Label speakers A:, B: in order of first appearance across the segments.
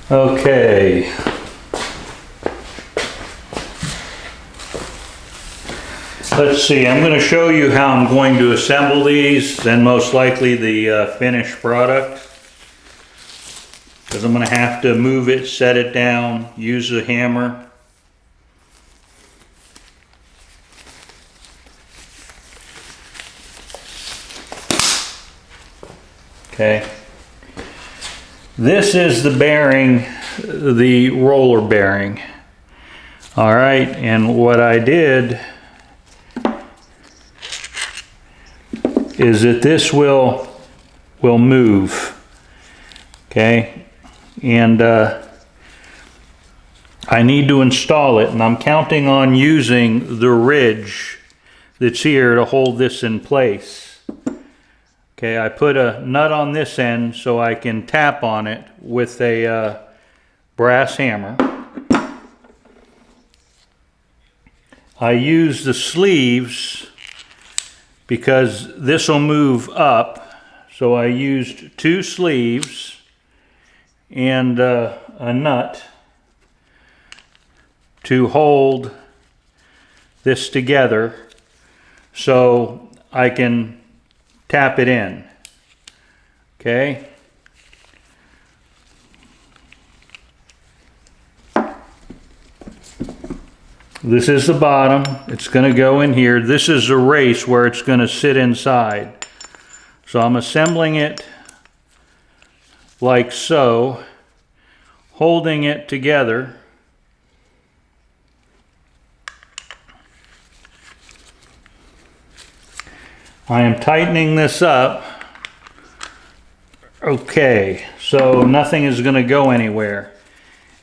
A: Okay. Let's see, I'm going to show you how I'm going to assemble these, and most likely the finished product. Because I'm going to have to move it, set it down, use a hammer. Okay. This is the bearing, the roller bearing. All right, and what I did is that this will move, okay, and I need to install it, and I'm counting on using the ridge that's here to hold this in place. Okay, I put a nut on this end so I can tap on it with a brass hammer. I use the sleeves because this will move up, so I used 2 sleeves and a nut to hold this together so I can tap it in. Okay. This is the bottom. It's going to go in here. This is the race where it's going to sit inside. So I'm assembling it like so, holding it together. I am tightening this up. Okay, so nothing is going to go anywhere.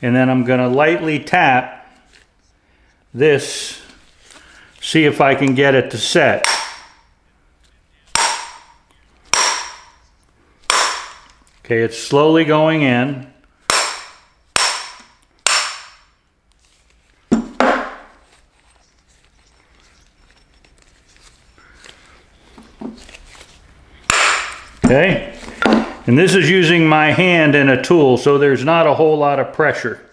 A: And then I'm going to lightly tap this, see if I can get it to set. Okay, it's slowly going in. Okay, and this is using my hand and a tool, so there's not a whole lot of pressure.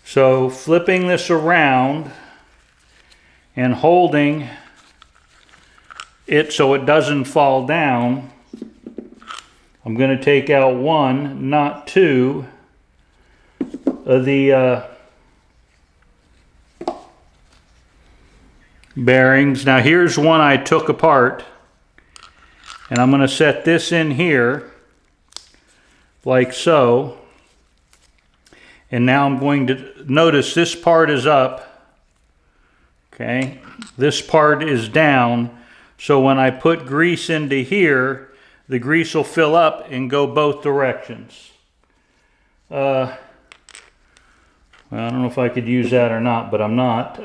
A: So flipping this around and holding it so it doesn't fall down, I'm going to take out 1, not 2, of the bearings. Now here's one I took apart, and I'm going to set this in here like so. And now I'm going to notice this part is up, okay, this part is down, so when I put grease into here, the grease will fill up and go both directions. Well, I don't know if I could use that or not, but I'm not.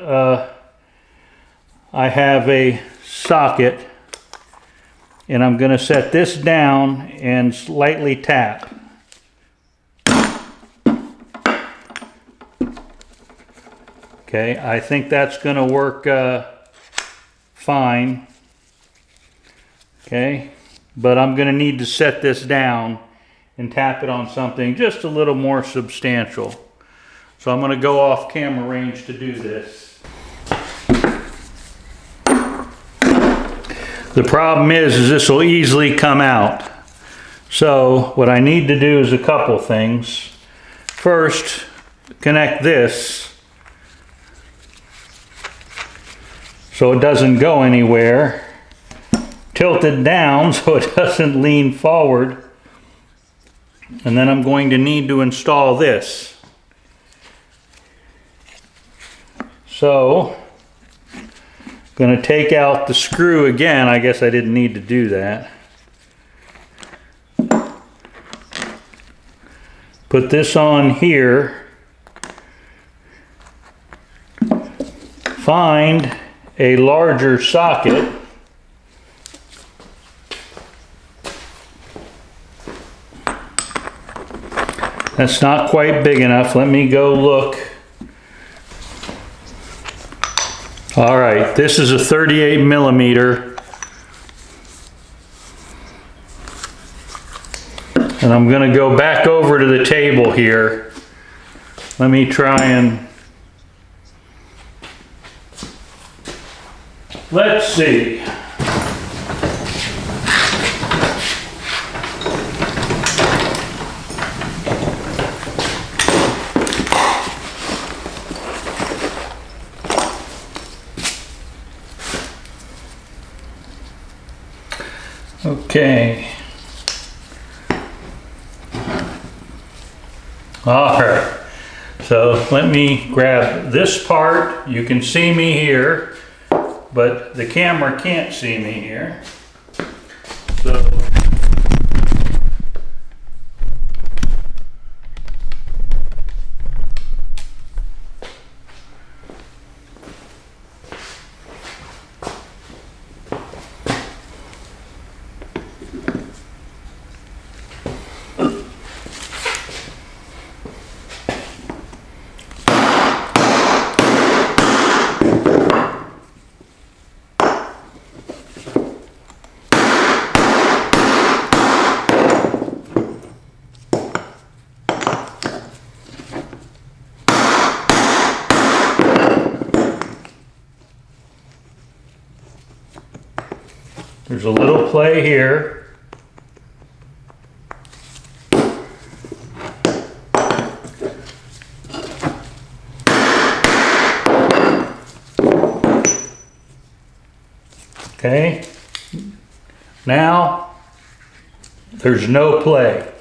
A: I have a socket, and I'm going to set this down and slightly tap. Okay, I think that's going to work fine. Okay, but I'm going to need to set this down and tap it on something just a little more substantial. So I'm going to go off camera range to do this. The problem is this will easily come out. So what I need to do is a couple things. First, connect this so it doesn't go anywhere. Tilt it down so it doesn't lean forward. And then I'm going to need to install this. So, I'm going to take out the screw again. I guess I didn't need to do that. Put this on here. Find a larger socket. That's not quite big enough. Let me go look. All right, this is a 38 millimeter. And I'm going to go back over to the table here Let me try and, let's see. Okay. All right. So let me grab this part. You can see me here, but the camera can't see me here. So there's a little play here. Okay, now there's no play.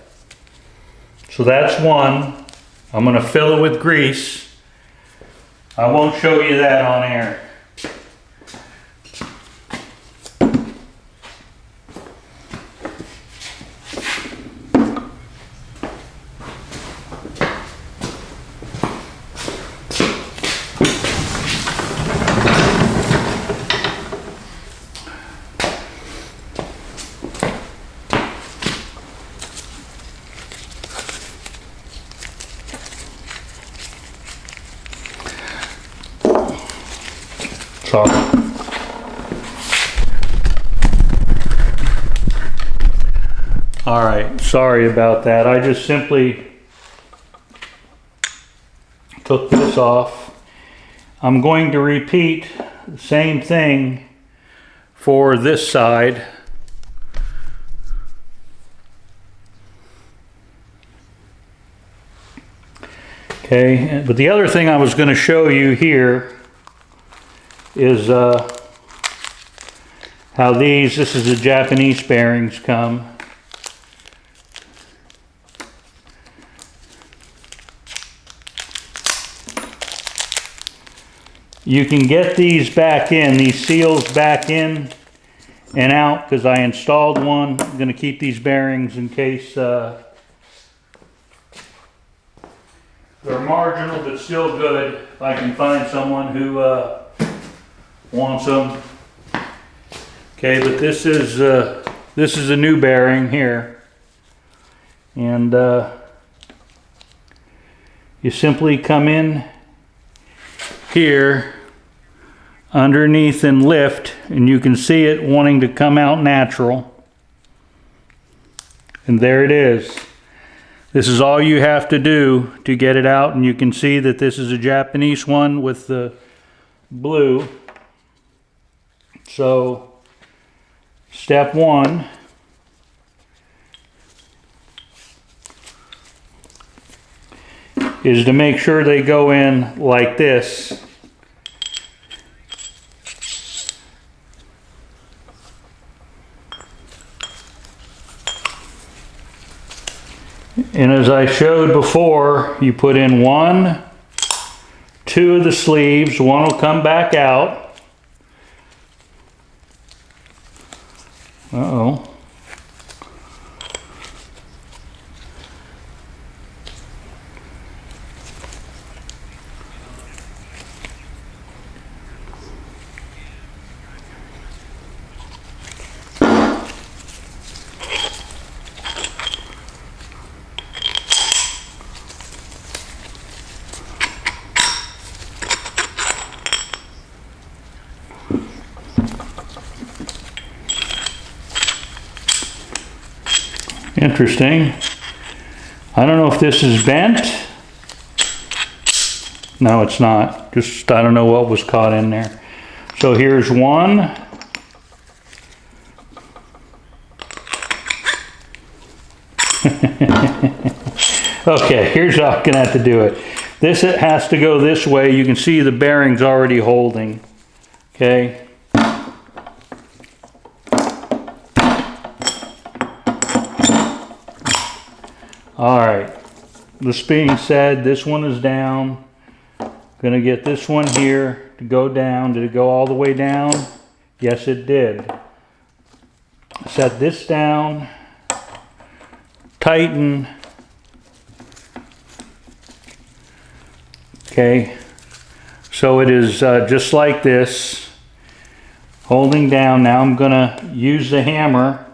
A: So that's one. I'm going to fill it with grease. I won't show you that on air. Sorry. All right, sorry about that. I just simply took this off. I'm going to repeat the same thing for this side. Okay, but the other thing I was going to show you here is how this is the Japanese bearings come. You can get these back in, these seals back in and out, because I installed one. I'm going to keep these bearings in case they're marginal but still good, if I can find someone who wants them. Okay, but this is a new bearing here, and you simply come in here underneath and lift, and you can see it wanting to come out natural, and there it is. This is all you have to do to get it out, and you can see that this is a Japanese one with the blue. So step one is to make sure they go in like this. And as I showed before, you put in 1, 2 of the sleeves, one will come back out. Uh-oh. Interesting. I don't know if this is bent No, it's not. Just, I don't know what was caught in there. So here's one. Okay, here's how I'm gonna have to do it. This, it has to go this way. You can see the bearings already holding. Okay. All right. This being said, this one is down. Gonna get this one here to go down. Did it go all the way down? Yes, it did. Set this down. Tighten. Okay, so it is just like this, holding down. Now I'm gonna use the hammer,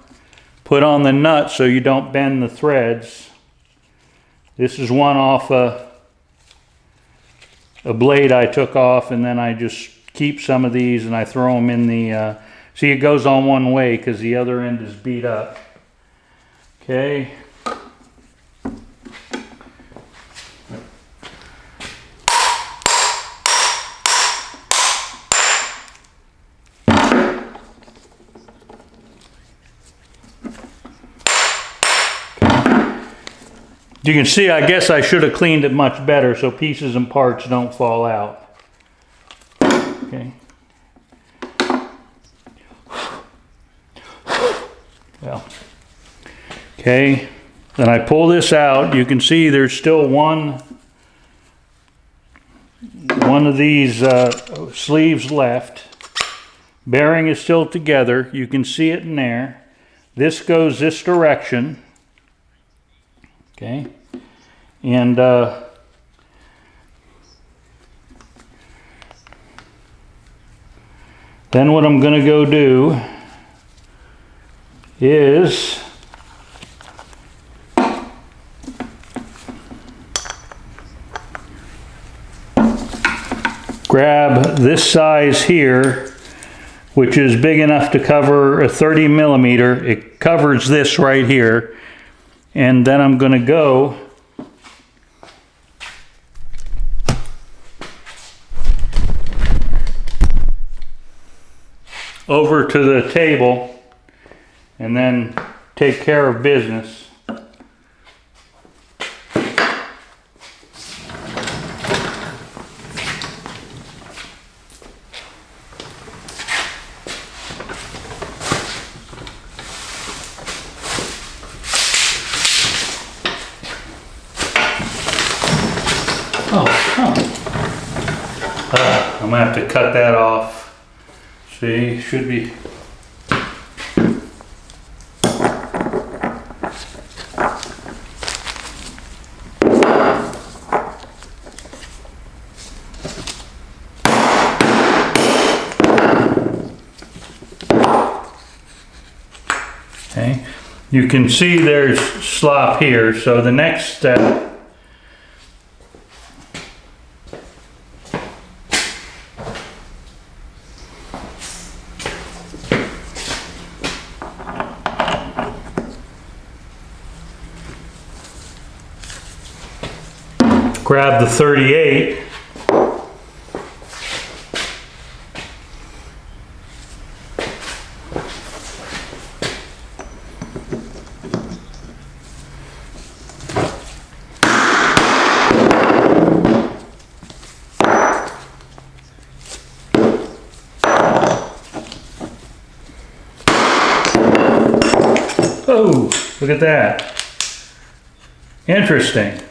A: put on the nut so you don't bend the threads. This is one off a blade I took off, and then I just keep some of these and I throw them in the, see, it goes on one way because the other end is beat up. Okay. You can see, I guess I should have cleaned it much better so pieces and parts don't fall out. Okay. Well, okay. Then I pull this out. You can see there's still one of these sleeves left. Bearing is still together. You can see it in there. This goes this direction. Okay. And then what I'm going to go do is grab this size here, which is big enough to cover a 30 millimeter. It covers this right here. And then I'm going to go over to the table and then take care of business. I'm gonna have to cut that off. See, should be. Okay, you can see there's slop here, so the next step grab the 38. Oh, look at that. Interesting.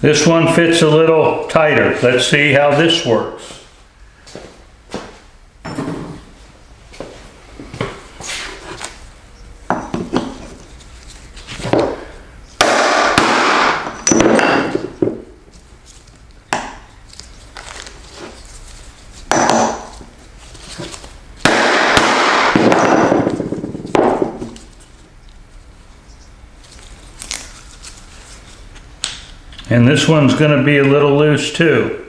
A: This one fits a little tighter. Let's see how this works. And this one's going to be a little loose too.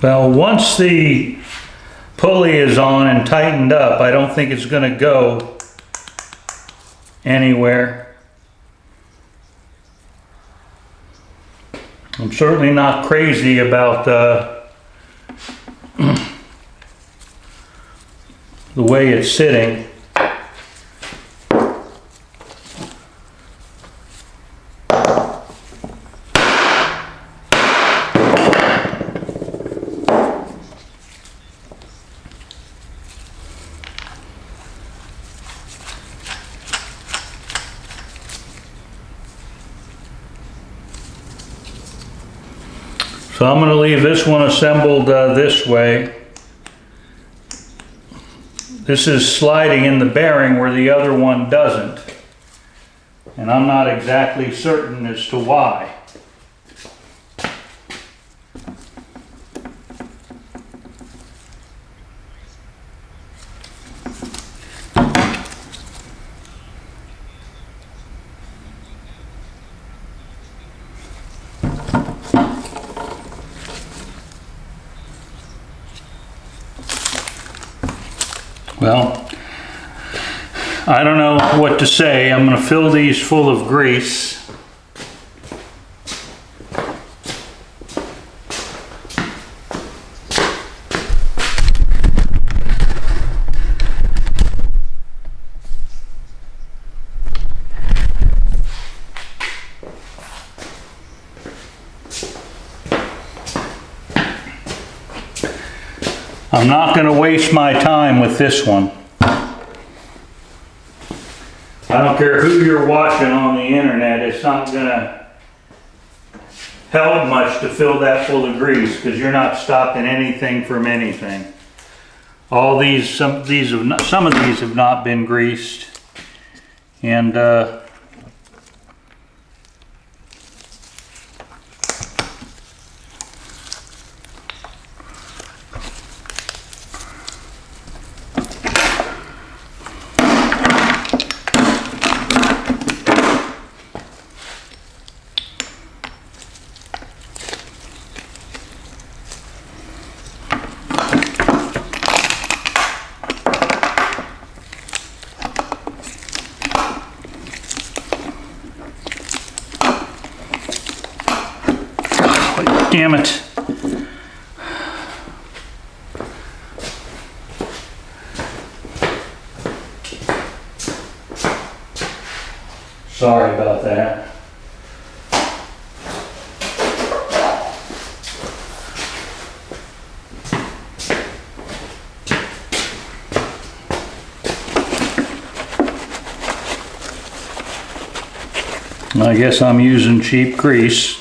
A: Well, once the pulley is on and tightened up, I don't think it's going to go anywhere. I'm certainly not crazy about the way it's sitting. So I'm going to leave this one assembled this way. This is sliding in the bearing where the other one doesn't. And I'm not exactly certain as to why. Well, I don't know what to say. I'm going to fill these full of grease. I'm not going to waste my time with this one. I don't care who you're watching on the internet, it's not going to help much to fill that full of grease because you're not stopping anything from anything. All these, some of these have not been greased, and damn it. Sorry about that. I guess I'm using cheap grease.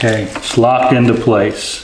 A: Okay, it's locked into place.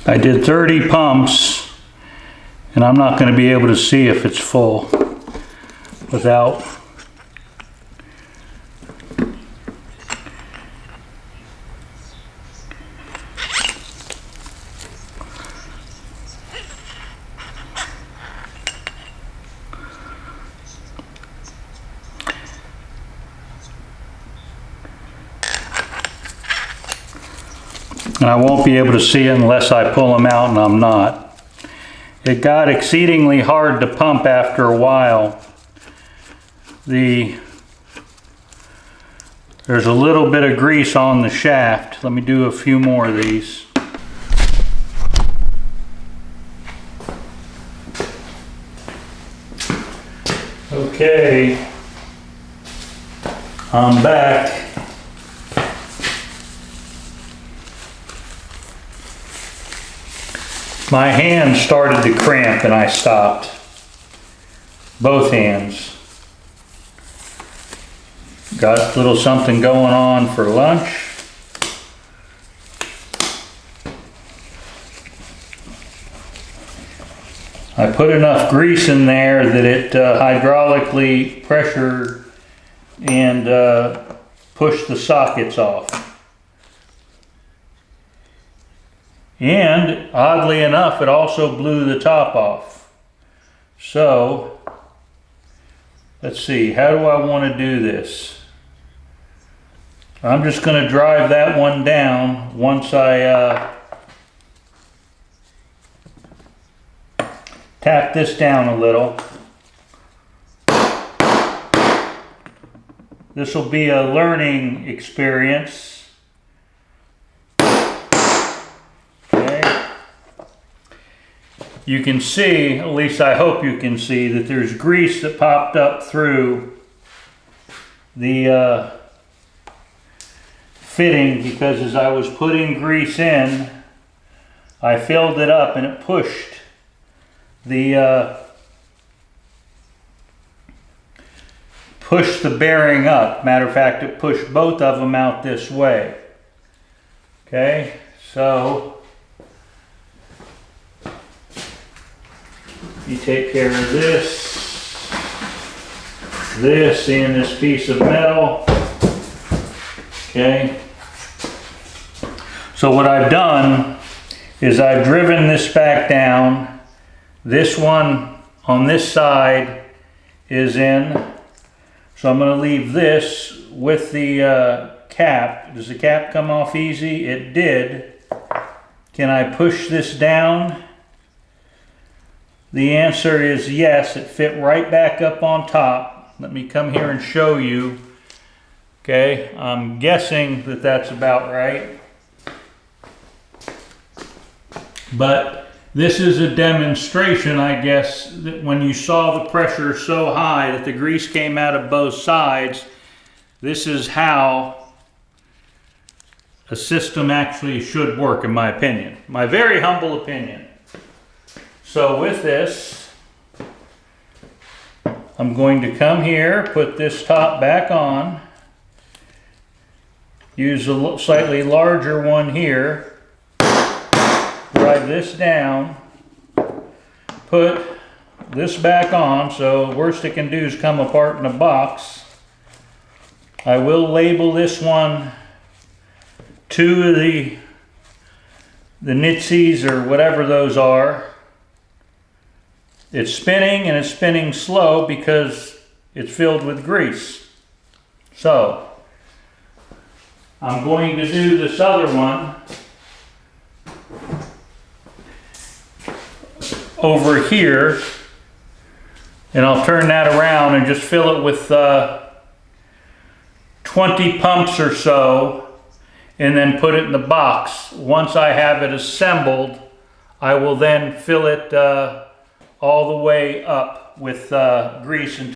A: I did 30 pumps, and I'm not going to be able to see if it's full without and I won't be able to see it unless I pull them out, and I'm not. It got exceedingly hard to pump after a while. There's a little bit of grease on the shaft. Let me do a few more of these. Okay, I'm back. My hands started to cramp and I stopped. Both hands. Got a little something going on for lunch. I put enough grease in there that it hydraulically pressured and pushed the sockets off. And oddly enough, it also blew the top off. So, let's see, how do I want to do this? I'm just going to drive that one down once I tap this down a little. This will be a learning experience. You can see, at least I hope you can see, that there's grease that popped up through the fitting, because as I was putting grease in, I filled it up and it pushed the bearing up. Matter of fact, it pushed both of them out this way. Okay, so you take care of this. this in this piece of metal. Okay. So what I've done is I've driven this back down. This one on this side is in. So I'm going to leave this with the cap. Does the cap come off easy? It did. Can I push this down? The answer is yes. It fit right back up on top. Let me come here and show you. Okay, I'm guessing that that's about right. But this is a demonstration, I guess, that when you saw the pressure so high that the grease came out of both sides, this is how a system actually should work, in my opinion. My very humble opinion. So with this, I'm going to come here, put this top back on, use a slightly larger one here, drive this down, put this back on, so worst it can do is come apart in a box. I will label this one to the nitsies or whatever those are. It's spinning, and it's spinning slow because it's filled with grease. So I'm going to do this other one over here, and I'll turn that around and just fill it with 20 pumps or so, and then put it in the box. Once I have it assembled, I will then fill it all the way up with grease.